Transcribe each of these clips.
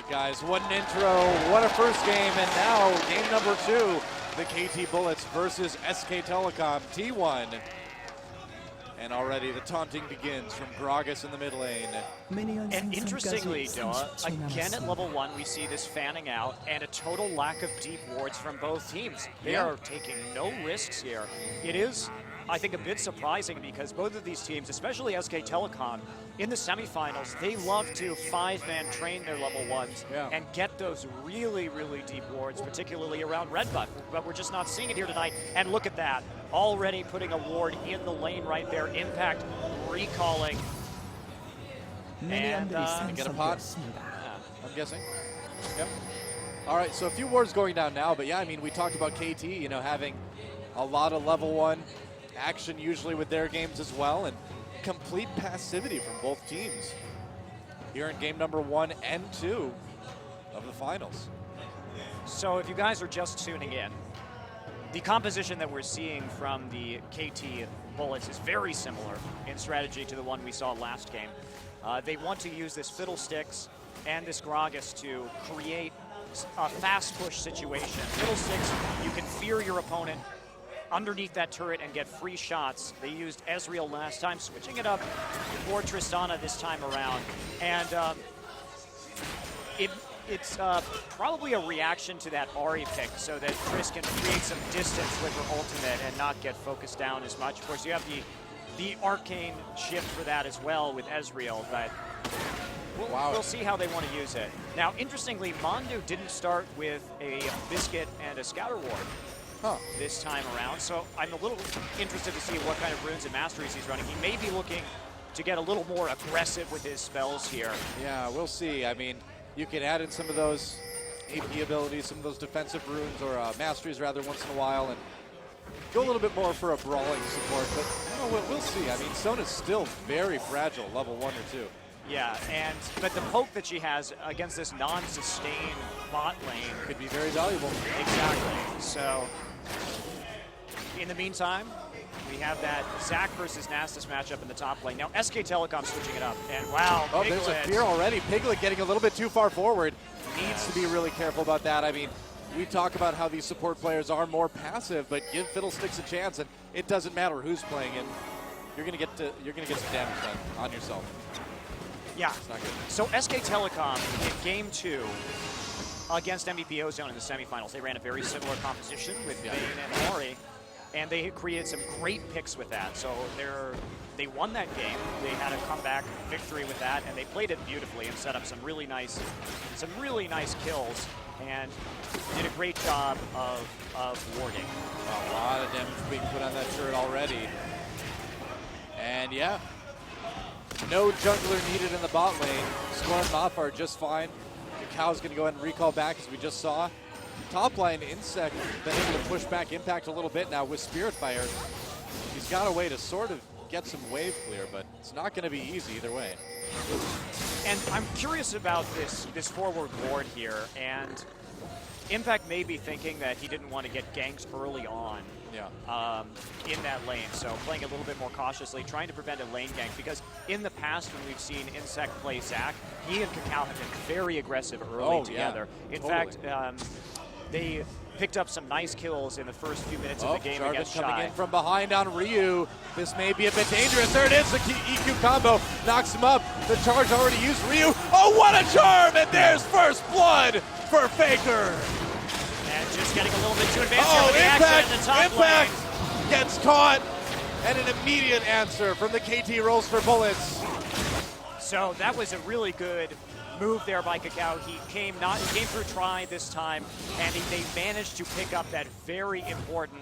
guys. What an intro, what a first game, and now game number 2, the KT Bullets versus SK Telecom T1. And already the taunting begins from Gragas in the mid lane. And interestingly, Doa, again at level 1, we see this fanning out and a total lack of deep wards from both teams. They are taking no risks here. It is, I think, a bit surprising because both of these teams, especially SK Telecom, in the semifinals, they love to 5-man train their level 1s and get those really, really deep wards, particularly around red buff. But we're just not seeing it here tonight. And look at that, already putting a ward in the lane right there. Impact recalling. And get a pot, I'm guessing. Yep. All right, so a few wards going down now, but yeah, I mean, we talked about KT, you know, having a lot of level 1 action usually with their games as well, and complete passivity from both teams here in game number 1 and 2 of the finals. So if you guys are just tuning in, the composition that we're seeing from the KT Bullets is very similar in strategy to the one we saw last game. They want to use this Fiddlesticks and this Gragas to create a fast push situation. Fiddlesticks, you can fear your opponent underneath that turret and get free shots. They used Ezreal last time, switching it up for Tristana this time around. And it's probably a reaction to that Ahri pick so that Triss can create some distance with her ultimate and not get focused down as much. Of course, you have the arcane shift for that as well with Ezreal, but we'll see how they want to use it. Now, interestingly, Mondu didn't start with a Biscuit and a Scouter Ward this time around, so I'm a little interested to see what kind of runes and masteries he's running. He may be looking to get a little more aggressive with his spells here. Yeah, we'll see. I mean, you can add in some of those AP abilities, some of those defensive runes, or masteries rather, once in a while, and go a little bit more for a brawling support, but we'll see. I mean, Sona's still very fragile, level 1 or 2. Yeah, but the poke that she has against this non-sustained bot lane could be very valuable. Exactly. So, in the meantime, we have that Zac versus Nasus matchup in the top lane. Now, SK Telecom switching it up, and wow, oh, Piglet. There's a fear already. Piglet getting a little bit too far forward. Needs to be really careful about that. I mean, we talk about how these support players are more passive, but give Fiddlesticks a chance, and it doesn't matter who's playing it. You're gonna get some damage done on yourself. Yeah. It's not good. So SK Telecom in game 2 against MVP Ozone in the semifinals, they ran a very similar composition with Vayne and Ahri, and they created some great picks with that. So they won that game. They had a comeback victory with that, and they played it beautifully and set up some really nice kills, and did a great job of warding. A lot of damage being put on that turret already. And yeah, no jungler needed in the bot lane. Storm and Mothbar just fine. Cow's going to go ahead and recall back, as we just saw. Top line, Insec been able to push back Impact a little bit now with Spirit Fire. He's got a way to sort of get some wave clear, but it's not going to be easy either way. And I'm curious about this forward ward here, and Impact may be thinking that he didn't want to get ganked early on in that lane, so playing a little bit more cautiously, trying to prevent a lane gank, because in the past when we've seen Insec play Zac, he and Kakao have been very aggressive early together. Yeah, in fact, they picked up some nice kills in the first few minutes of the game Jarvan against coming Shy. in from behind on Ryu. This may be a bit dangerous. There it is, the EQ combo knocks him up. The charge already used Ryu. Oh, what a charm! And there's first blood for Faker. And just getting a little bit too advanced here with the action in the top Impact lane. Gets caught, and an immediate answer from the KT rolls for bullets. So that was a really good move there by Kakao. He came through try this time, and they managed to pick up that very important,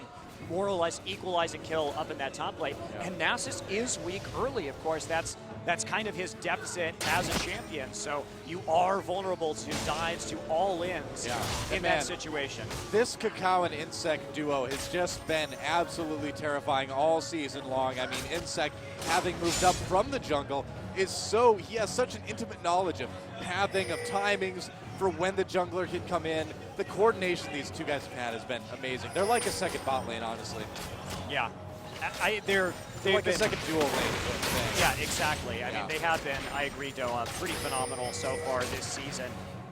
more or less equalizing kill up in that top lane. And Nasus is weak early, of course. That's kind of his deficit as a champion. So you are vulnerable to dives, to all-ins in that situation. This Kakao and Insec duo has just been absolutely terrifying all season long. I mean, Insec, having moved up from the jungle, he has such an intimate knowledge of pathing, of timings for when the jungler can come in. The coordination these two guys have had has been amazing. They're like a second bot lane, honestly. Yeah. They're like a second dual lane. Yeah, exactly. I mean, they have been, I agree, Doa, pretty phenomenal so far this season.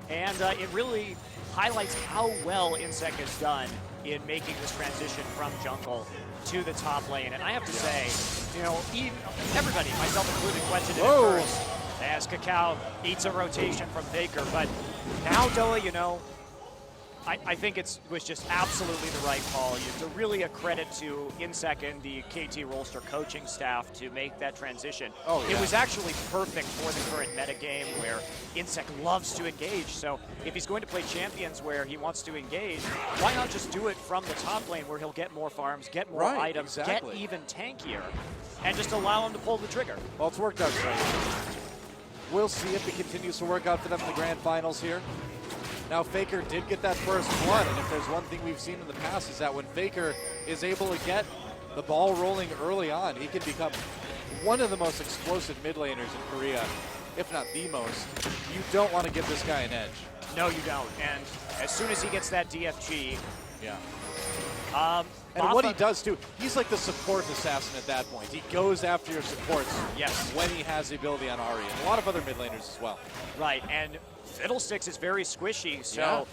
And it really highlights how well Insec has done in making this transition from jungle to the top lane. And I have to say, you know, everybody, myself included, questioned it at first as Kakao eats a rotation from Faker. But now, Doa, you know, I think it was just absolutely the right call. It's really a credit to Insec and the KT Rolster coaching staff to make that transition. Oh, yeah. It was actually perfect for the current meta game where Insec loves to engage. So if he's going to play champions where he wants to engage, why not just do it from the top lane where he'll get more farms, get more items, get even tankier, and just allow him to pull the trigger? Well, it's worked out great. We'll see if it continues to work out for them in the grand finals here. Now, Faker did get that first blood, and if there's one thing we've seen in the past is that when Faker is able to get the ball rolling early on, he can become one of the most explosive mid laners in Korea, if not the most. You don't want to give this guy an edge. No, you don't. And as soon as he gets that DFG, and what he does too, he's like the support assassin at that point. He goes after your supports when he has the ability on Ahri, and a lot of other mid laners as well. Right, and Fiddlesticks is very squishy, so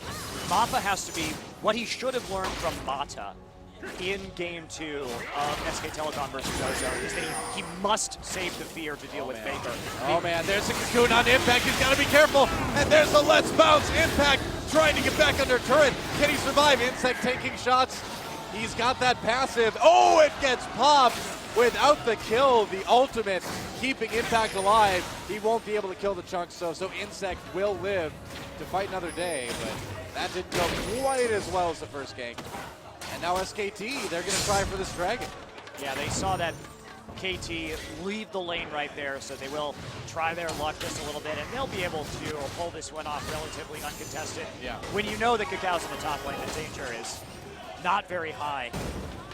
Mappa has to be what he should have learned from Mata in Game 2 of SK Telecom versus Ozone is that he must save the fear to deal with Faker. Oh man, there's a cocoon on Impact. He's got to be careful. And there's a Let's Bounce. Impact trying to get back under turret. Can he survive? Insec taking shots. He's got that passive. Oh, it gets popped. Without the kill, the ultimate, keeping Impact alive, he won't be able to kill the Chunks, so Insec will live to fight another day, but that didn't go quite as well as the first gank. And now SKT, they're going to try for this dragon. Yeah, they saw that KT leave the lane right there, so they will try their luck just a little bit, and they'll be able to pull this one off relatively uncontested. Yeah. When you know that Kakao's in the top lane, the danger is not very high.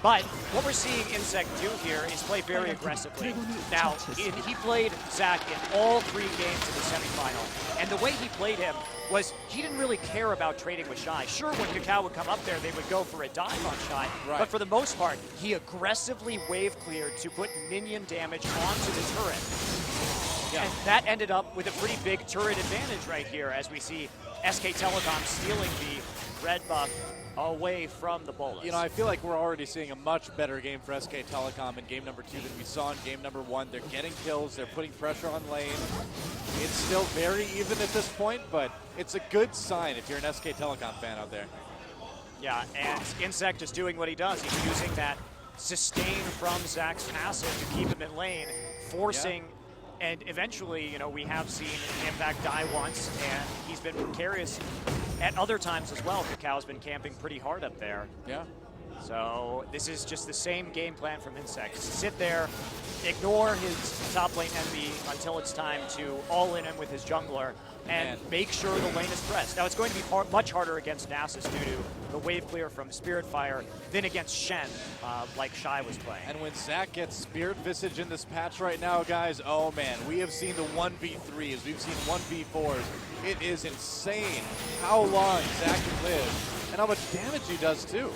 But what we're seeing Insec do here is play very aggressively. Now, he played Zac in all 3 games of the semifinal, and the way he played him was he didn't really care about trading with Shy. Sure, when Kakao would come up there, they would go for a dive on Shy, but for the most part, he aggressively wave cleared to put minion damage onto the turret. Yeah. And that ended up with a pretty big turret advantage right here as we see SK Telecom stealing the red buff away from the Bolus. You know, I feel like we're already seeing a much better game for SK Telecom in game number 2 than we saw in game number 1. They're getting kills, they're putting pressure on lane. It's still very even at this point, but it's a good sign if you're an SK Telecom fan out there. Yeah, and Insec just doing what he does. He's using that sustain from Zac's passive to keep him in lane, forcing, and eventually, you know, we have seen Impact die once, and he's been precarious at other times as well. Kakao's been camping pretty hard up there. Yeah. So this is just the same game plan from Insec. Sit there, ignore his top lane enemy until it's time to all-in him with his jungler, and make sure the lane is pressed. Now, it's going to be much harder against Nasus due to the wave clear from Spirit Fire than against Shen, like Shy was playing. And when Zac gets Spirit Visage in this patch right now, guys, oh man, we have seen the 1v3s, we've seen 1v4s. It is insane how long Zac can live and how much damage he does too.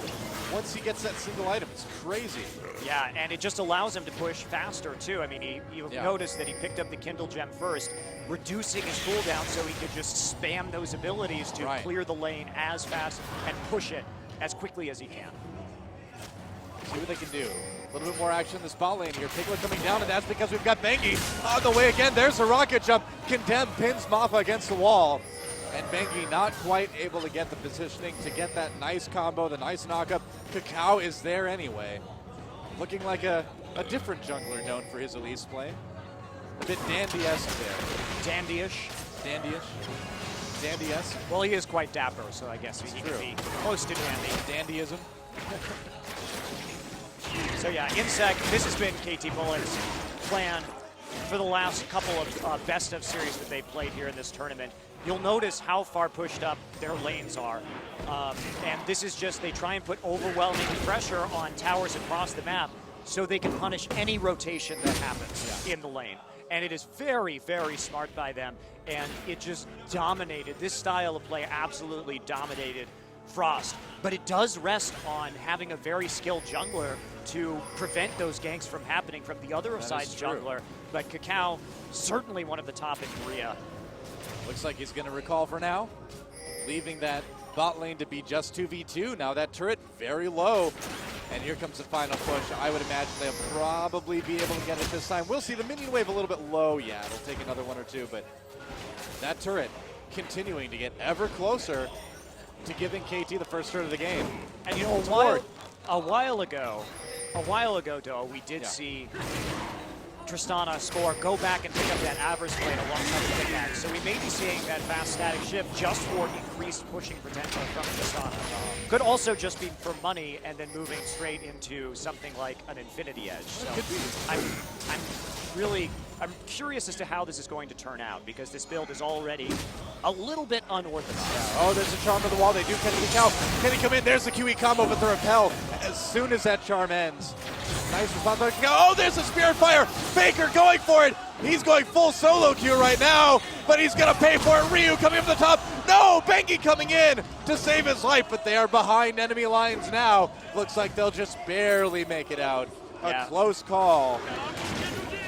Once he gets that single item, it's crazy. Yeah, and it just allows him to push faster too. I mean, you'll notice that he picked up the Kindle Gem first, reducing his cooldown so he could just spam those abilities to clear the lane as fast and push it as quickly as he can. See what they can do. A little bit more action in the spot lane here. Piglet coming down, and that's because we've got Bengi on the way again. There's a rocket jump. Condemn pins Mappa against the wall. And Bengi not quite able to get the positioning to get that nice combo, the nice knockup. Kakao is there anyway. Looking like a different jungler known for his Elise play. A bit dandy-esque there. Dandy-ish. Dandy-ish. Dandy-esque. Well, he is quite dapper, so I guess he can be close to dandy. Dandyism. So yeah, Insec, this has been KT Bullet's plan for the last couple of best of series that they've played here in this tournament. You'll notice how far pushed up their lanes are. And this is just, they try and put overwhelming pressure on towers across the map so they can punish any rotation that happens in the lane. And it is very, very smart by them. And it just dominated, this style of play absolutely dominated Frost. But it does rest on having a very skilled jungler to prevent those ganks from happening from the other side's jungler. But Kakao, certainly one of the top in Korea. Looks like he's going to recall for now, leaving that bot lane to be just 2v2. Now that turret very low, and here comes the final push. I would imagine they'll probably be able to get it this time. We'll see the minion wave a little bit low. Yeah, it'll take another one or two, but that turret continuing to get ever closer to giving KT the first turret of the game. And you know, a while ago, Doa, we did see Tristana score, go back and pick up that Avarice blade alongside the pickaxe. So we may be seeing that fast static shift just for increased pushing potential from Tristana. Could also just be for money and then moving straight into something like an Infinity Edge. So Could be. I'm curious as to how this is going to turn out, because this build is already a little bit unorthodox. Yeah. Oh, there's a charm to the wall. They do Kenny Cow. Can he come in? There's the QE combo with the repel. As soon as that charm ends. Nice response. Oh, there's a Spirit Fire. Faker going for it. He's going full solo queue right now, but he's going to pay for it. Ryu coming up the top. No, Bengi coming in to save his life, but they are behind enemy lines now. Looks like they'll just barely make it out. A close call.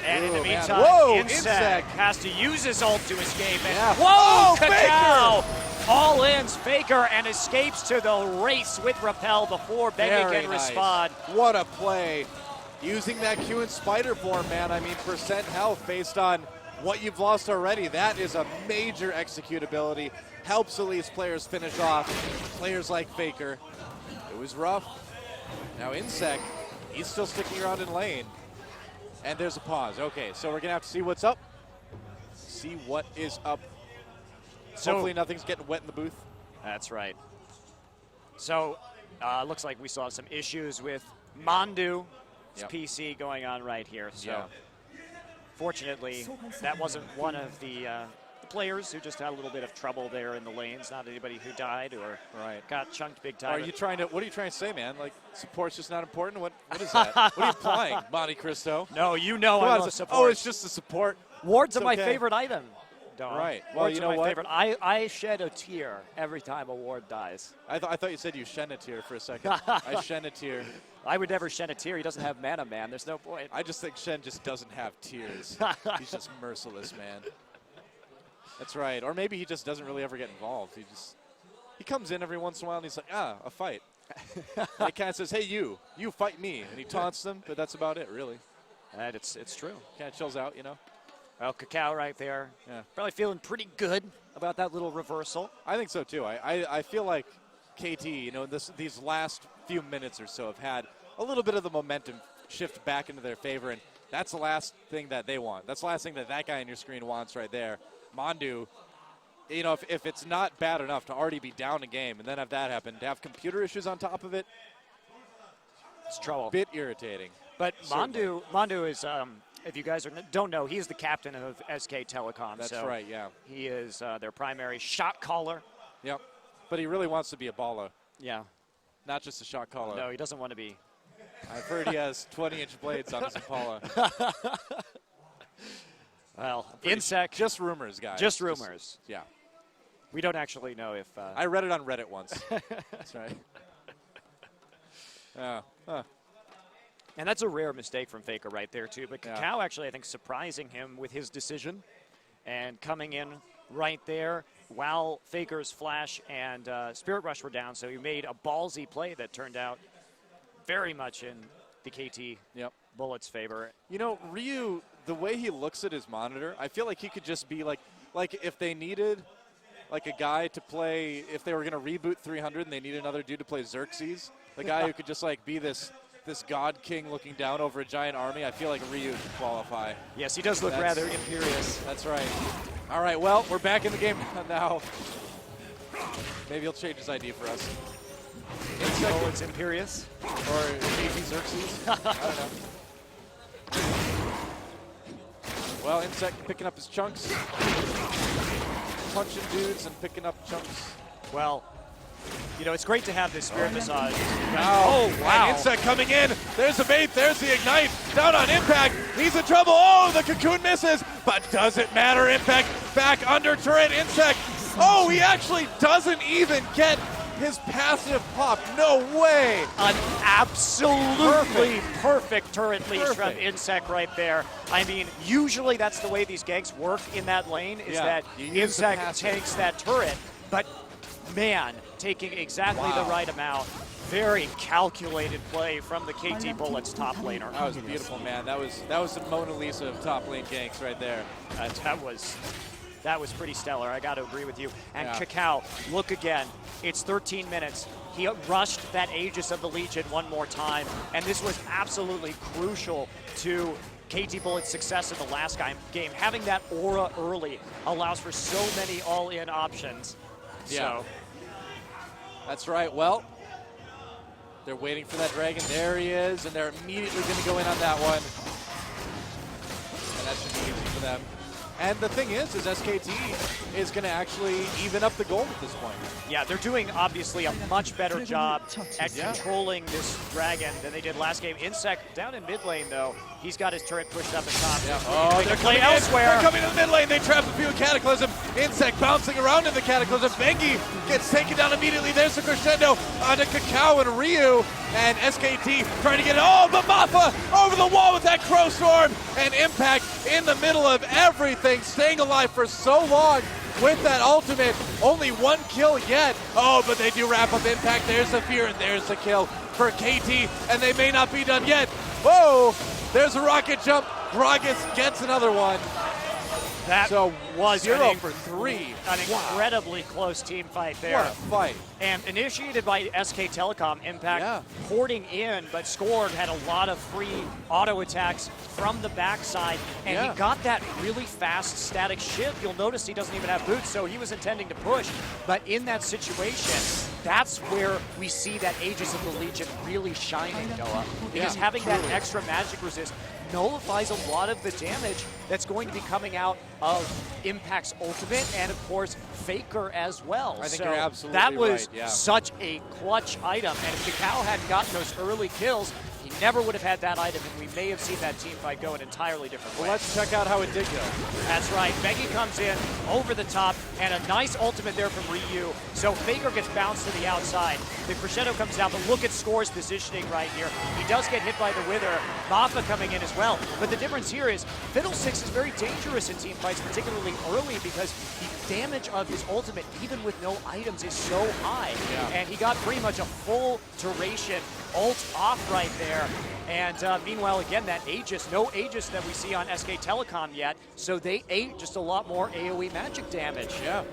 And in the meantime, whoa, Insec has to use his ult to escape. And whoa, Cacao all-ins Faker and escapes to the race with Repel before Bengi can respond. What a play. Using that Q in Spider form, man. I mean, percent health based on what you've lost already. That is a major executability. Helps Elise players finish off players like Faker. It was rough. Now Insec, he's still sticking around in lane. And there's a pause. Okay, so we're going to have to see what's up. See what is up. So, hopefully nothing's getting wet in the booth. That's right. So, looks like we saw some issues with Mandu's PC going on right here. So, fortunately, that wasn't one of the players who just had a little bit of trouble there in the lanes. Not anybody who died or got chunked big time. What are you trying to say, man? Like, support's just not important? What is that? What are you implying, Monte Cristo? No, you know I love support. Oh, it's just the support. Wards are my favorite item. Right. Well, you know what? Favorite. I shed a tear every time a ward dies. I thought you said you shed a tear for a second. I shed a tear. I would never shed a tear. He doesn't have mana, man. There's no point. I just think Shen just doesn't have tears. He's just merciless, man. That's right. Or maybe he just doesn't really ever get involved. He comes in every once in a while and he's like, a fight. And he kind of says, hey, you fight me. And he taunts them, but that's about it, really. And it's true. Kind of chills out, you know. Well, Cacao right there. Yeah. Probably feeling pretty good about that little reversal. I think so, too. I feel like KT, you know, these last few minutes or so have had a little bit of the momentum shift back into their favor, and that's the last thing that they want. That's the last thing that guy on your screen wants right there. Mandu, you know, if it's not bad enough to already be down a game and then have that happen, to have computer issues on top of it, it's trouble. A bit irritating. But Mandu is, if you guys don't know, he's the captain of SK Telecom. That's right, yeah. He is their primary shot caller. Yep. But he really wants to be a baller. Yeah. Not just a shot caller. No, he doesn't want to be. I've heard he has 20-inch blades on his Impala. Well, Insec. Just rumors, guys. Just rumors. Yeah. We don't actually know if. I read it on Reddit once. That's right. And that's a rare mistake from Faker right there, too. But Cacao actually, I think, surprising him with his decision and coming in right there while Faker's Flash and Spirit Rush were down. So he made a ballsy play that turned out very much in the KT Bullets' favor. You know, Ryu, the way he looks at his monitor, I feel like he could just be like if they needed like a guy to play, if they were going to reboot 300 and they need another dude to play Xerxes, the guy who could just like be this god king looking down over a giant army, I feel like Ryu could qualify. Yes, he does look rather imperious. That's right. All right, well, we're back in the game now. Maybe he'll change his ID for us. Oh, it's imperious? Or maybe Xerxes? I don't know. Well, Insec picking up his chunks. Punching dudes and picking up chunks. Well, you know, it's great to have this Spirit Massage. Oh, wow. And Insec coming in. There's the bait. There's the Ignite. Down on Impact. He's in trouble. Oh, the Cocoon misses. But doesn't matter. Impact back under turret. Insec. Oh, he actually doesn't even get his passive pop, no way! An absolutely perfect turret leash from Perfect. Insec right there. I mean, usually that's the way these ganks work in that lane, is Yeah, that you use the Insec passive. takes that turret, but man, taking exactly the Wow. right amount. Very calculated play from the KT Bullets top laner. That was beautiful, man. That was the Mona Lisa of top lane ganks right there. That was pretty stellar. I got to agree with you. And Yeah. Cacao, look again. It's 13 minutes. He rushed that Aegis of the Legion one more time, and this was absolutely crucial to KT Bullet's success in the last game. Having that aura early allows for so many all-in options. Yeah. So, That's right. Well, they're waiting for that dragon. There he is, and they're immediately going to go in on that one. And that should be easy for them. And the thing is SKT is going to actually even up the gold at this point. yeah, they're doing obviously a much better job at Yeah. controlling this dragon than they did last game. Insec down in mid lane, though. He's got his turret pushed up at top. Yeah. Oh, they're play coming elsewhere. They're coming to the mid lane. They trap a few in Cataclysm. Insect bouncing around in the Cataclysm. Bengi gets taken down immediately. There's the crescendo onto Cacao and Ryu. And SKT trying to get it. Oh, but Mappa over the wall with that Crow Storm. And Impact in the middle of everything. Staying alive for so long with that ultimate. Only one kill yet. Oh, but they do wrap up Impact. There's the fear and there's the kill for KT. And they may not be done yet. Whoa! There's a rocket jump. Gragas gets another one. That So was 0 an for 3. An incredibly close team fight there. What a fight. And initiated by SK Telecom, Impact Yeah. porting in, but Scored had a lot of free auto attacks from the backside, and Yeah. he got that really fast static shift. You'll notice he doesn't even have boots, so he was intending to push. But in that situation, that's where we see that Aegis of the Legion really shining, Noah. Because Yeah, having that truly. extra magic resist nullifies a lot of the damage that's going to be coming out of Impact's ultimate and, of course, Faker as well. I think so you're absolutely that was right, yeah. such a clutch item, and if Cacao hadn't gotten those early kills, he never would have had that item, and we may have seen that team fight go an entirely different way. Well, let's check out how it did go. That's right. Bengi comes in over the top, and a nice ultimate there from Ryu. So Faker gets bounced to the outside. The crescendo comes down, but look at Score's positioning right here. He does get hit by the Wither. Mappa coming in as well. But the difference here is Fiddlesticks is very dangerous in team fights, particularly early, because the damage of his ultimate, even with no items, is so high. Yeah. And he got pretty much a full duration ult off right there. And meanwhile, again, that Aegis, no Aegis that we see on SK Telecom yet, so they ate just a lot more AoE magic damage. Yeah.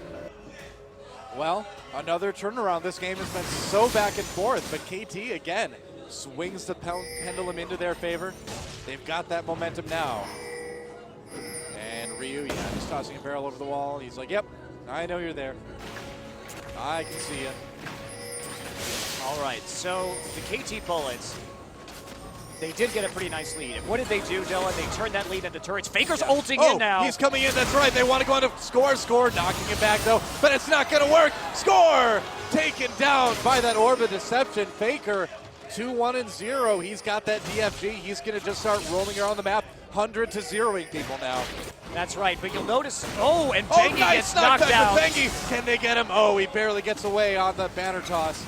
Well, another turnaround. This game has been so back and forth, but KT, again, swings the pendulum into their favor. They've got that momentum now. And Ryu, yeah, just tossing a barrel over the wall. He's like, yep, I know you're there. I can see you. All right, so the KT Bullets, they did get a pretty nice lead. And what did they do, Dylan? They turned that lead into turrets. Faker's ulting in now. He's coming in, that's right. They want to go on to Score, knocking him back though, but it's not going to work. Score taken down by that Orb of Deception. Faker 2-1-0. He's got that DFG. He's going to just start roaming around the map, 100 to 0ing people now. That's right, but you'll notice, and Oh, Bengi nice gets knocked knockback out. for Bengi. Can they get him? Oh, he barely gets away on the banner toss.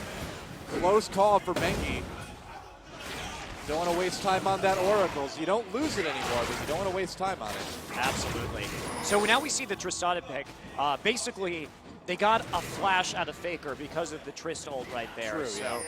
Close call for Bengi. Don't want to waste time on that Oracles. You don't lose it anymore, but you don't want to waste time on it. Absolutely. So now we see the Tristana pick. Basically, they got a flash out of Faker because of the Trist ult right there. True, so yeah.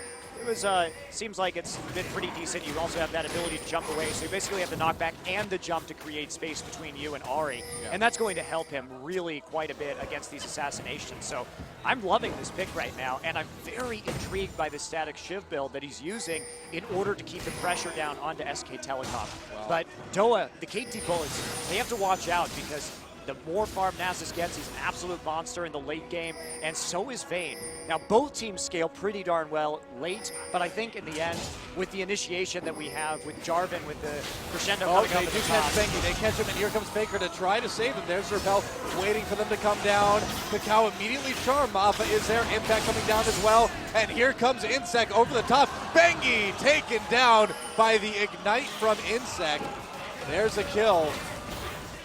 it was seems like it's been pretty decent. You also have that ability to jump away, so you basically have the knockback and the jump to create space between you and Ahri, Yeah. and that's going to help him really quite a bit against these assassinations. So I'm loving this pick right now, and I'm very intrigued by the static Shiv build that he's using in order to keep the pressure down onto SK Telecom. Wow. But Doa, the KT Bullets, they have to watch out because the more farm Nasus gets, he's an absolute monster in the late game, and so is Vayne. Now, both teams scale pretty darn well late, but I think in the end, with the initiation that we have with Jarvan, with the crescendo coming They up do at the catch top. Bengi. They catch him, and here comes Faker to try to save him. There's Repel waiting for them to come down. Cacao immediately charmed. Mappa is there. Impact coming down as well. And here comes Insec over the top. Bengi taken down by the Ignite from Insec. There's a kill.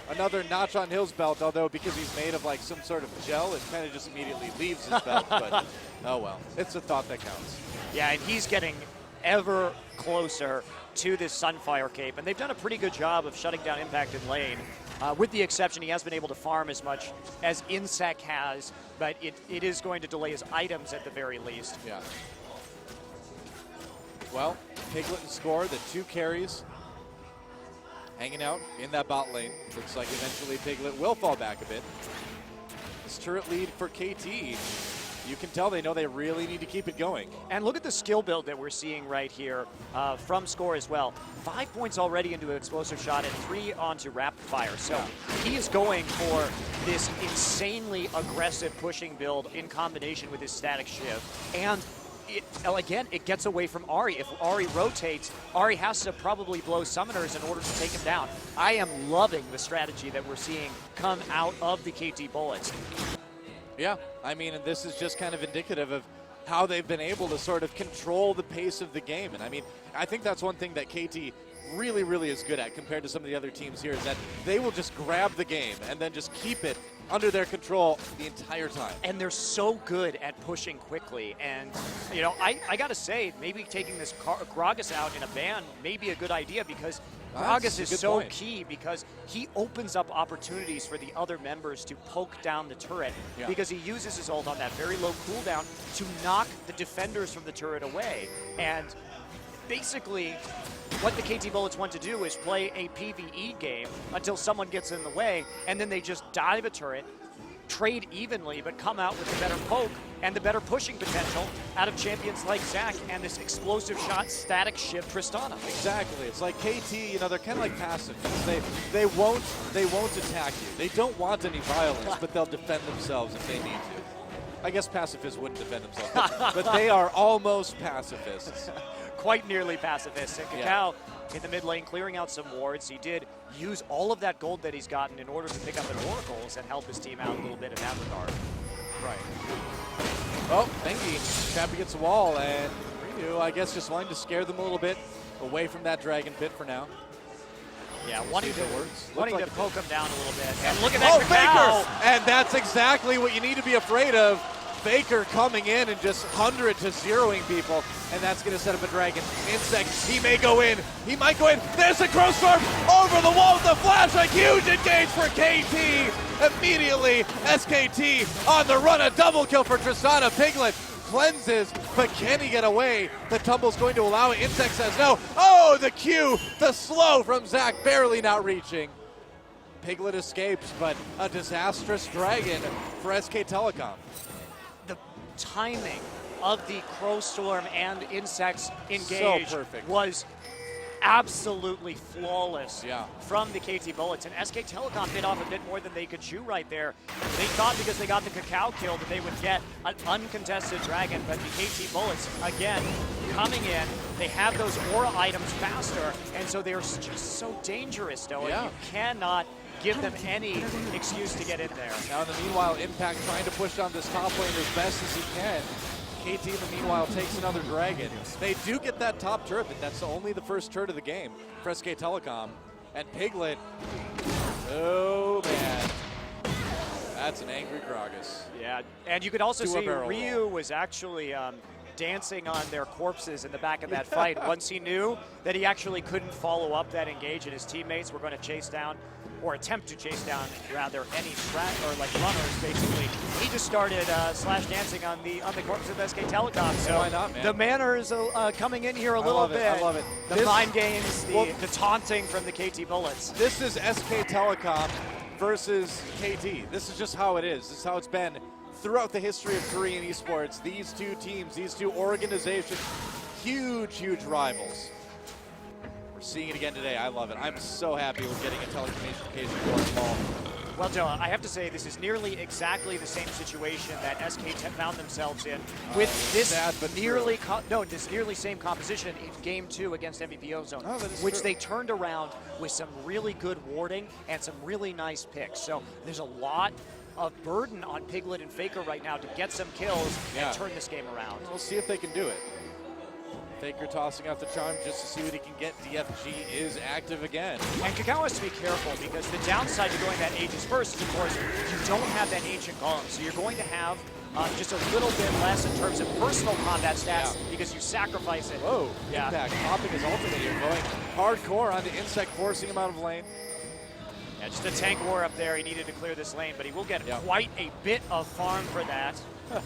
Another notch on his belt, although because he's made of like some sort of gel, it kind of just immediately leaves his belt. But Oh well, it's a thought that counts. Yeah, and he's getting ever closer to this Sunfire Cape, and they've done a pretty good job of shutting down Impact in lane. With the exception, he hasn't been able to farm as much as Insec has, but it is going to delay his items at the very least. Yeah. Well, Piglet and Score, the 2 carries, hanging out in that bot lane. Looks like eventually Piglet will fall back a bit. This turret lead for KT. You can tell they know they really need to keep it going. And look at the skill build that we're seeing right here from Score as well. 5 points already into an explosive shot and 3 onto rapid fire. So he is going for this insanely aggressive pushing build in combination with his static shift. And again, it gets away from Ahri. If Ahri rotates, Ahri has to probably blow summoners in order to take him down. I am loving the strategy that we're seeing come out of the KT Bullets. Yeah, I mean, and this is just kind of indicative of how they've been able to sort of control the pace of the game. And I mean, I think that's one thing that KT really, really is good at compared to some of the other teams here, is that they will just grab the game and then just keep it under their control the entire time. And they're so good at pushing quickly. And, you know, I got to say, maybe taking this Gragas out in a ban may be a good idea, because Gragas is so key, because he opens up opportunities for the other members to poke down the turret, because he uses his ult on that very low cooldown to knock the defenders from the turret away. And basically, what the KT Bullets want to do is play a PvE game until someone gets in the way, and then they just dive a turret, trade evenly, but come out with the better poke and the better pushing potential out of champions like Zac and this explosive shot static shift Tristana. Exactly. It's like KT, you know, they're kind of like pacifists. They won't attack you. They don't want any violence, but they'll defend themselves if they need to. I guess pacifists wouldn't defend themselves, but they are almost pacifists. Quite nearly pacifist. And Cacao in the mid lane clearing out some wards. He did use all of that gold that he's gotten in order to pick up an Oracles and help his team out a little bit in that regard. Right. Oh, Bengi tapping against the wall, and Ryu, I guess, just wanting to scare them a little bit away from that dragon pit for now. Yeah, wanting to poke him down a little bit. And look at that Cacao! Faker! And that's exactly what you need to be afraid of. Faker coming in and just 100 to 0ing people, and that's going to set up a dragon. Insec, he may go in. He might go in. There's a Crow Storm over the wall with the flash. A huge engage for KT. Immediately, SKT on the run. A double kill for Tristana. Piglet cleanses, but can he get away? The tumble's going to allow it. Insec says no. Oh, the Q, the slow from Zac, barely not reaching. Piglet escapes, but a disastrous dragon for SK Telecom. The timing of the Crow Storm and Insec's engage was absolutely flawless from the KT Bullets. And SK Telecom bit off a bit more than they could chew right there. They thought because they got the Cacao kill that they would get an uncontested dragon, but the KT Bullets, again, coming in, they have those aura items faster, and so they're just so dangerous, though. You cannot give them any excuse to get in there. Now in the meanwhile, Impact trying to push on this top lane as best as he can. KT in the meanwhile takes another dragon. They do get that top turret, but that's only the first turret of the game for SK Telecom. And Piglet, oh man, that's an angry Gragas. Yeah, and you could also see Ryu was actually dancing on their corpses in the back of that fight once he knew that he actually couldn't follow up that engage and his teammates were going to chase down, or attempt to chase down, rather, any runners, basically. He just started slash dancing on the corpse of SK Telecom. So why not, man? The manners coming in here a little bit. I love it. The mind games, the taunting from the KT Bullets. This is SK Telecom versus KT. This is just how it is. This is how it's been throughout the history of Korean esports. These two teams, these two organizations, huge, huge rivals. Seeing it again today, I love it. I'm so happy we're getting a telecommunication board involved. Well, Joe, I have to say this is nearly exactly the same situation that SK found themselves in with this nearly same composition in Game 2 against MVP Ozone, which they turned around with some really good warding and some really nice picks. So there's a lot of burden on Piglet and Faker right now to get some kills and turn this game around. We'll see if they can do it. Faker tossing out the charm just to see what he can get. DFG is active again. And Cacao has to be careful, because the downside to going that Aegis first is, of course, you don't have that Ancient Golem. So you're going to have just a little bit less in terms of personal combat stats because you sacrifice it. Whoa, Yeah. Impact popping his ultimate here, going hardcore onto Insec, forcing him out of lane. Yeah, just a tank war up there. He needed to clear this lane, but he will get quite a bit of farm for that.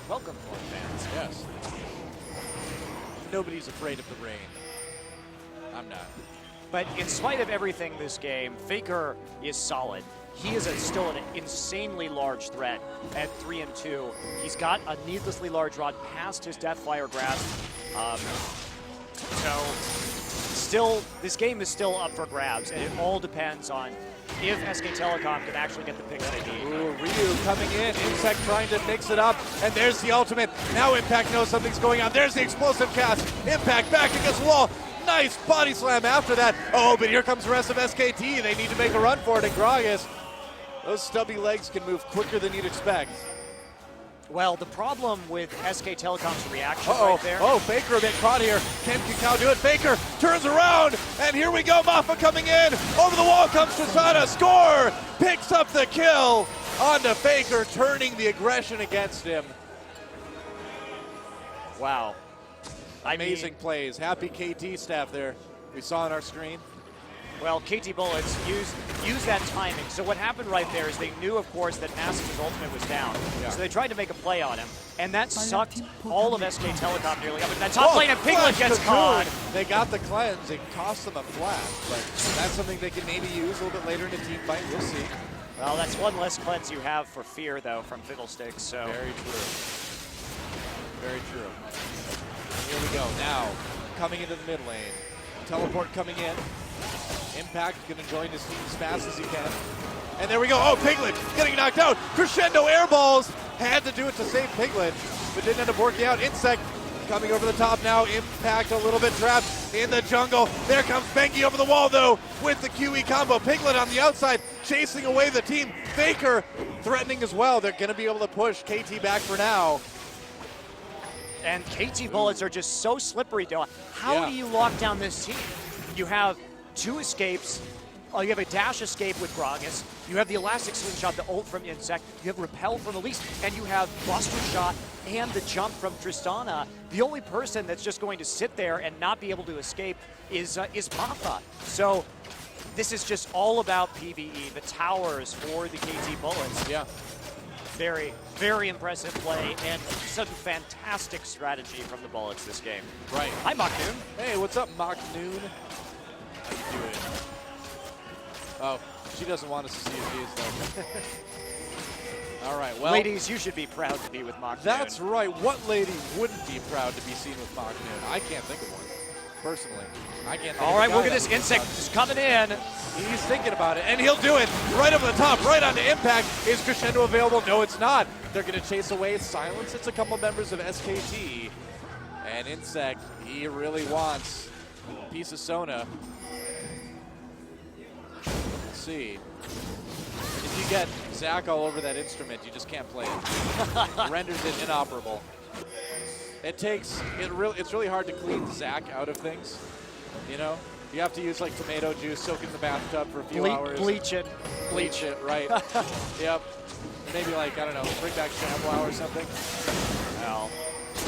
Welcome, Lord fans. Yes. Nobody's afraid of the rain. I'm not. But in spite of everything this game, Faker is solid. He is still an insanely large threat at 3-2. He's got a needlessly large rod past his Deathfire grasp. So still, this game is still up for grabs, and it all depends on if SK Telecom can actually get the picks they need. Ooh, Ryu coming in, Insec trying to mix it up, and there's the ultimate. Now Impact knows something's going on. There's the explosive cast. Impact back against the wall. Nice body slam after that. Oh, but here comes the rest of SKT. They need to make a run for it, and Gragas, those stubby legs can move quicker than you'd expect. Well, the problem with SK Telecom's reaction right there. Oh, Faker a bit caught here. Can Kikau do it? Faker turns around, and here we go. Maffa coming in. Over the wall comes Tristana. Score! Picks up the kill onto Faker, turning the aggression against him. Wow. Amazing plays. Happy KT staff there. We saw on our screen. Well, KT Bullets used that timing. So what happened right there is they knew, of course, that Massiv's ultimate was down. Yeah. So they tried to make a play on him, and that sucked all of SK Telecom nearly up. And that top lane of Piglet gets caught. They got the cleanse. It cost them a flash, but that's something they can maybe use a little bit later in the team fight. We'll see. Well, that's one less cleanse you have for fear, though, from Fiddlesticks. So very true. Very true. Here we go. Now, coming into the mid lane. Teleport coming in. Impact going to join his team as fast as he can. And there we go. Oh, Piglet getting knocked out. Crescendo air balls. Had to do it to save Piglet, but didn't end up working out. Insec coming over the top now. Impact a little bit trapped in the jungle. There comes Bengi over the wall, though, with the QE combo. Piglet on the outside, chasing away the team. Faker threatening as well. They're going to be able to push KT back for now. And KT Bullets are just so slippery, Dylan. How do you lock down this team? You have 2 escapes. You have a dash escape with Gragas. You have the elastic slingshot, the ult from Insec. You have repel from Elise, and you have Buster Shot and the jump from Tristana. The only person that's just going to sit there and not be able to escape is Maffa. So this is just all about PvE, the towers for the KT Bullets. Yeah. Very, very impressive play and such a fantastic strategy from the Bullets this game. Right. Hi, Mock Noon. Hey, what's up, Mock Noon? How you doing? Oh, she doesn't want us to see his views, though. All right, well. Ladies, you should be proud to be with Mock Noon. That's right. What lady wouldn't be proud to be seen with Mock Noon? I can't think of one, personally. I can't think All of right, a guy look at this Insec just coming in. He's thinking about it, and he'll do it. Right over the top, right onto Impact. Is Crescendo available? No, it's not. They're going to chase away, silence. It's a couple members of SKT. And Insec, he really wants a piece of Sona. Let's see. If you get Zach all over that instrument, you just can't play it. Renders it inoperable. It's really hard to clean Zach out of things, you know? You have to use like tomato juice, soak it in the bathtub for a few hours. Bleach it, right. Yep. Maybe like, I don't know, bring back ShamWow or something. Well,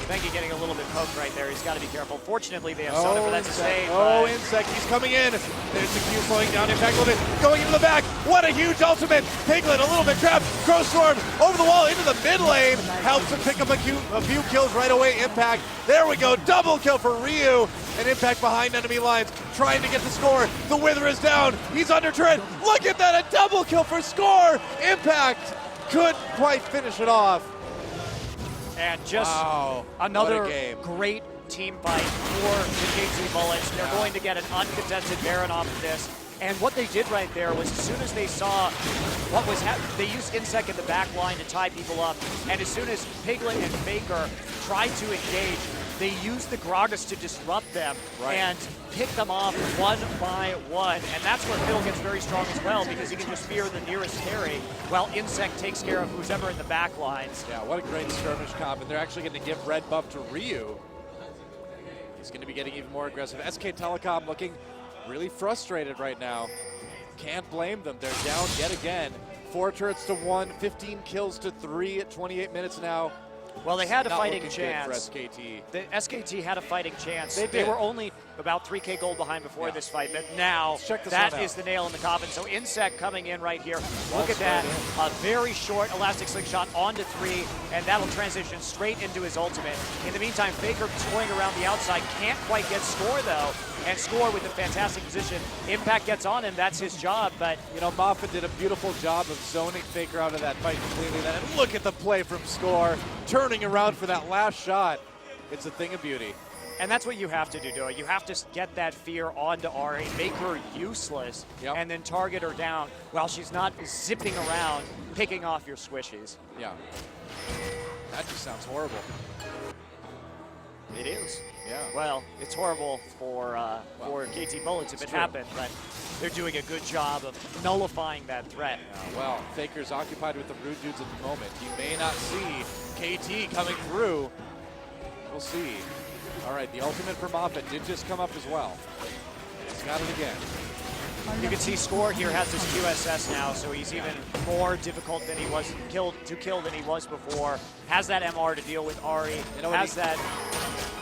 Bengi getting a little bit poked right there. He's got to be careful. Fortunately, they have Sona for that to save. Oh, Insec, he's coming in. There's the Q slowing down Impact a little bit. Going into the back. What a huge ultimate. Piglet a little bit trapped. Crow Storm over the wall into the mid lane. Helps him pick up a few kills right away. Impact. There we go. Double kill for Ryu. And Impact behind enemy lines. Trying to get the score. The Wither is down. He's under turret. Look at that. A double kill for score. Impact couldn't quite finish it off. And just another great team fight for the KT Bullets. They're going to get an uncontested Baron off of this. And what they did right there was as soon as they saw what was happening, they used Insec in the back line to tie people up. And as soon as Piglet and Faker tried to engage, they used the Gragas to disrupt them and pick them off one by one. And that's where Fiddle gets very strong as well, because he can just fear the nearest carry, while Insec takes care of who's ever in the back lines. Yeah, what a great skirmish comp. And they're actually going to give red buff to Ryu. He's going to be getting even more aggressive. SK Telecom looking really frustrated right now. Can't blame them. They're down yet again. 4 turrets to 1, 15 kills to 3 at 28 minutes now. Well, they had a Not fighting looking good chance. for SKT. The SKT had a fighting chance. They They did. were only about 3K gold behind before Yeah. this fight, but now Let's check this that one is out. the nail in the coffin. So Insec coming in right here. Look at straight that. in. A very short elastic slingshot onto 3, and that'll transition straight into his ultimate. In the meantime, Faker toying around the outside. Can't quite get Score, though, and Score with a fantastic position. Impact gets on him. That's his job, but You know, Moffitt did a beautiful job of zoning Faker out of that fight completely. Then and look at the play from Score, turning around for that last shot. It's a thing of beauty. and that's what you have to do, Doa. You have to get that fear onto Ari, make her useless, Yep. and then target her down while she's not zipping around, picking off your swishies. Yeah. That just sounds horrible. It is. Yeah. Well, it's horrible for KT Bullets if it It's true. happened, but they're doing a good job of nullifying that threat. Well, Faker's occupied with the rude dudes at the moment. He may not see KT coming through. We'll see. All right, the ultimate for Moffitt did just come up as well. He's got it again. You can see Score here has his QSS now, so he's even more difficult than he was to kill than he was before. Has that MR to deal with Ari. You know what Has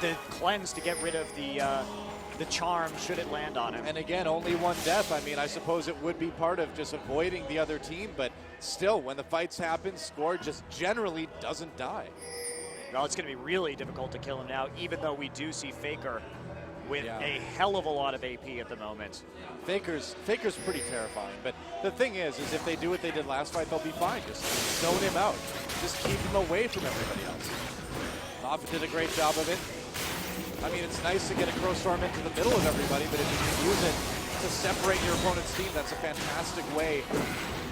the cleanse to get rid of the charm should it land on him. And again, only one death. I mean, I suppose it would be part of just avoiding the other team, but still, when the fights happen, Score just generally doesn't die. Well, it's going to be really difficult to kill him now, even though we do see Faker with Yeah. a hell of a lot of AP at the moment. Faker's pretty terrifying, but the thing is if they do what they did last fight, they'll be fine. Just zone him out. Just keep him away from everybody else. Moffitt did a great job of it. I mean, it's nice to get a Crow Storm into the middle of everybody, but if you can use it to separate your opponent's team, that's a fantastic way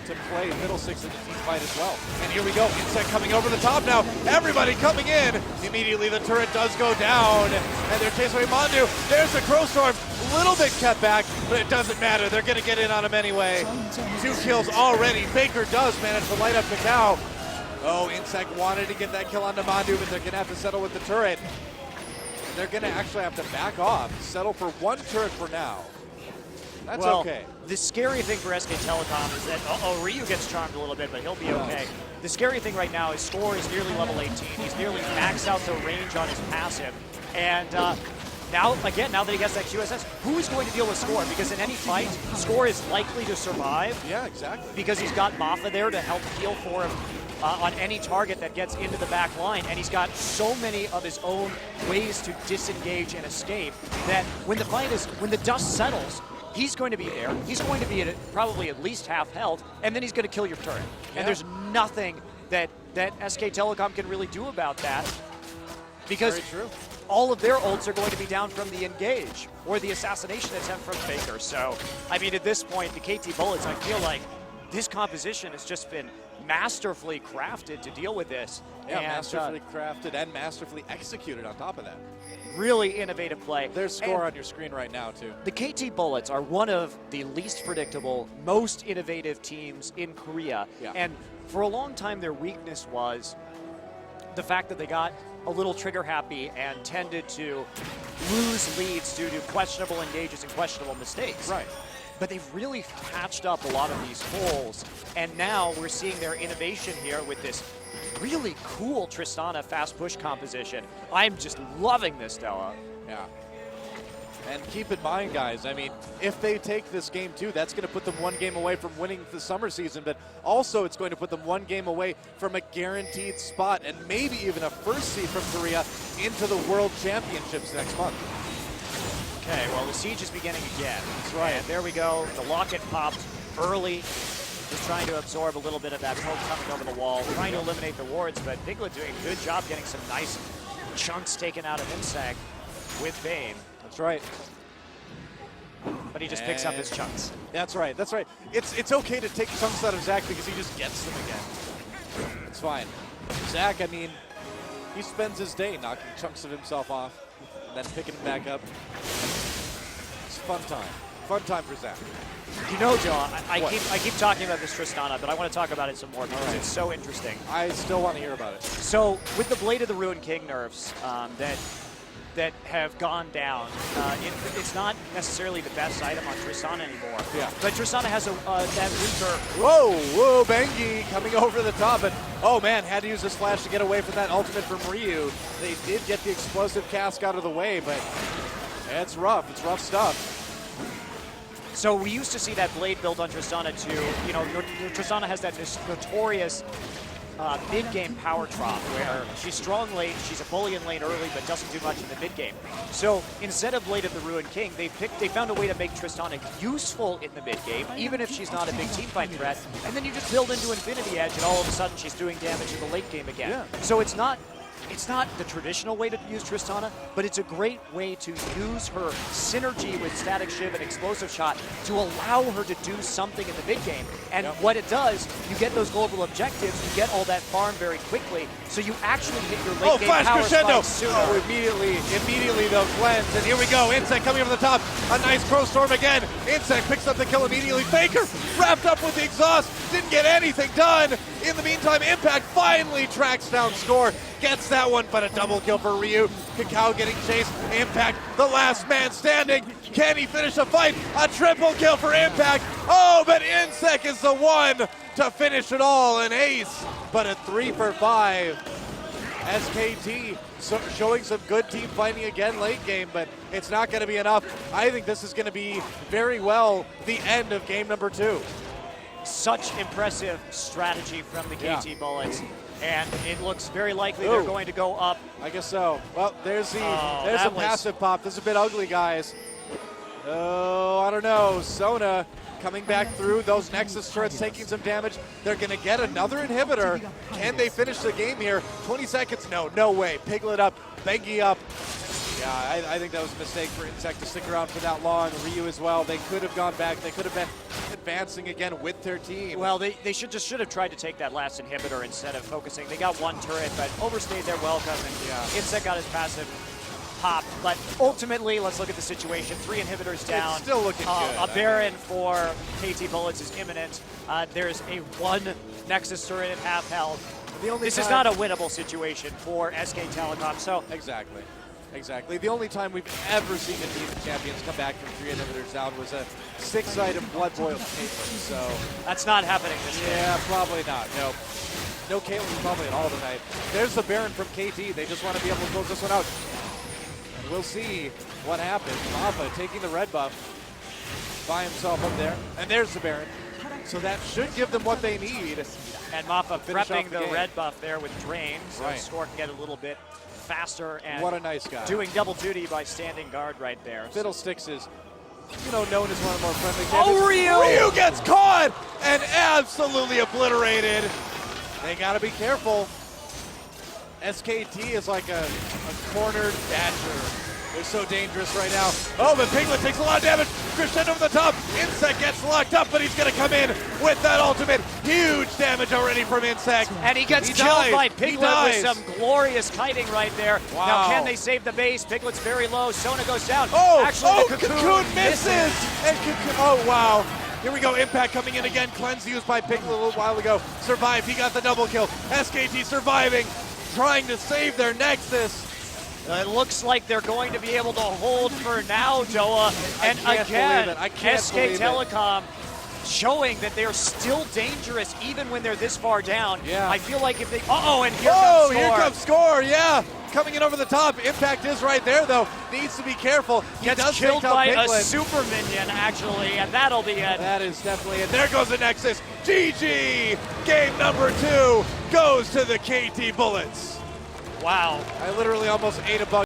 to play middle six in the team fight as well. And here we go, Insec coming over the top now. Everybody coming in. Immediately the turret does go down, and they're chasing away Mandu. There's the Crow Storm, a little bit kept back, but it doesn't matter. They're gonna get in on him anyway. 2 kills already. Baker does manage to light up the cow. Oh, Insec wanted to get that kill onto Mandu, but they're gonna have to settle with the turret. They're gonna actually have to back off, settle for 1 turret for now. That's well, okay. The scary thing for SK Telecom is that, Ryu gets charmed a little bit, but he'll be okay. The scary thing right now is Score is nearly level 18. He's nearly maxed out the range on his passive. And now that he gets that QSS, who is going to deal with Score? Because in any fight, Score is likely to survive. Yeah, exactly. Because he's got Mafa there to help heal for him on any target that gets into the back line, and he's got so many of his own ways to disengage and escape that when the dust settles, he's going to be there. He's going to be at probably at least half health, and then he's going to kill your turret. Yeah. And there's nothing that SK Telecom can really do about that, because Very true. all of their ults are going to be down from the engage or the assassination attempt from Faker. So, I mean, at this point, the KT Bullets, I feel like this composition has just been masterfully crafted to deal with this. Yeah, and, masterfully crafted and masterfully executed on top of that. really innovative play. There's Score And on your screen right now, too. the KT Bullets are one of the least predictable, most innovative teams in Korea. Yeah. And for a long time, their weakness was the fact that they got a little trigger happy and tended to lose leads due to questionable engages and questionable mistakes. Right. But they've really patched up a lot of these holes, and now we're seeing their innovation here with this really cool Tristana fast push composition. I'm just loving this, Della. Yeah. And keep in mind, guys, I mean, if they take this game too, that's going to put them 1 game away from winning the summer season, but also it's going to put them 1 game away from a guaranteed spot and maybe even a first seed from Korea into the World Championships next month. Okay, well, the siege is beginning again. That's right. And there we go. The locket popped early. Just trying to absorb a little bit of that poke coming over the wall, trying to eliminate the wards, but Piglet doing a good job getting some nice chunks taken out of Insec with Bane. That's right. But he just picks up his chunks. That's right. That's right. It's okay to take chunks out of Zach because he just gets them again. It's fine. Zach, I mean, he spends his day knocking chunks of himself off and then picking them back up. It's fun time. Fun time for Zach. You know, John, I What? keep talking about this Tristana, but I want to talk about it some more because it's so interesting. I still want to hear about it. So with the Blade of the Ruined King nerfs that that have gone down. It's not necessarily the best item on Tristana anymore. Yeah. But Tristana has that Reaper. Whoa, Bengi coming over the top, but oh man, had to use this flash to get away from that ultimate from Ryu. They did get the explosive cask out of the way, but it's rough. It's rough stuff. So we used to see that blade built on Tristana too. You know, Tristana has that notorious mid-game power drop where she's strong late, she's a bully in lane early, but doesn't do much in the mid-game. So instead of Blade of the Ruined King, they found a way to make Tristana useful in the mid-game, even if she's not a big teamfight threat. And then you just build into Infinity Edge, and all of a sudden she's doing damage in the late game again. Yeah. So it's not the traditional way to use Tristana, but it's a great way to use her synergy with Static Shiv and Explosive Shot to allow her to do something in the mid game. And what it does, you get those global objectives, you get all that farm very quickly, so you actually hit your late game flash power crescendo! spikes sooner. Oh, immediately though, cleanse, and here we go. Insec coming over the top. A nice Crow Storm again. Insec picks up the kill immediately. Faker wrapped up with the exhaust, didn't get anything done. In the meantime, Impact finally tracks down Score, gets that one, but a double kill for Ryu. Kakao getting chased. Impact, the last man standing. Can he finish the fight? A triple kill for Impact. Oh, but Insec is the one to finish it all. An ace, but a 3 for 5. SKT showing some good team fighting again late game, but it's not going to be enough. I think this is going to be very well the end of game number 2. Such impressive strategy from the KT Bullets. And it looks very likely they're going to go up. I guess so. Well, there's a passive pop. This is a bit ugly, guys. Oh, I don't know. Sona coming back through. Those Nexus turrets taking some damage. They're going to get another inhibitor. Can they finish the game here? 20 seconds? No way. Piglet up. Bengi up. Yeah, I think that was a mistake for Insec to stick around for that long. Ryu as well. They could have gone back. They could have been advancing again with their team. Well, they should have tried to take that last inhibitor instead of focusing. They got one turret, but overstayed their welcome, and Insec got his passive popped. But ultimately, let's look at the situation. 3 inhibitors down. It's still looking good. A Baron for KT Bullets is imminent. There's a 1 Nexus turret at half health. This is not a winnable situation for SK Telecom. So Exactly. The only time we've ever seen a team of champions come back from 3 inhibitors down was a 6-item blood boiled Caitlyn. So that's not happening this game. Yeah, probably not. No Caitlyn probably at all tonight. There's the Baron from KT. They just want to be able to close this one out. And we'll see what happens. Mappa taking the red buff by himself up there. And there's the Baron. So that should give them what they need. And Mappa prepping the red buff there with Drain, so Score can get a little bit faster, and what a nice guy. Doing double duty by standing guard right there. Fiddlesticks is, known as one of the more friendly champions. Oh, Ryu gets caught and absolutely obliterated. They got to be careful. SKT is like a cornered dasher. They're so dangerous right now. Oh, but Piglet takes a lot of damage. Crescendo over the top. Insec gets locked up, but he's going to come in with that ultimate. Huge damage already from Insec. And he gets killed by Piglet with some glorious kiting right there. Wow. Now, can they save the base? Piglet's very low. Sona goes down. Actually, the Cocoon misses. And oh, wow. Here we go, Impact coming in again. Cleanse used by Piglet a little while ago. Survived, he got the double kill. SKT surviving, trying to save their Nexus. It looks like they're going to be able to hold for now, Doa. And again, SK Telecom showing that they're still dangerous even when they're this far down. Yeah. I feel like if they... and here comes Score, coming in over the top. Impact is right there, though. Needs to be careful. He gets killed by a super minion, actually, and that'll be it. That is definitely it. There goes the Nexus. GG! Game number 2 goes to the KT Bullets. Wow. I literally almost ate a bug.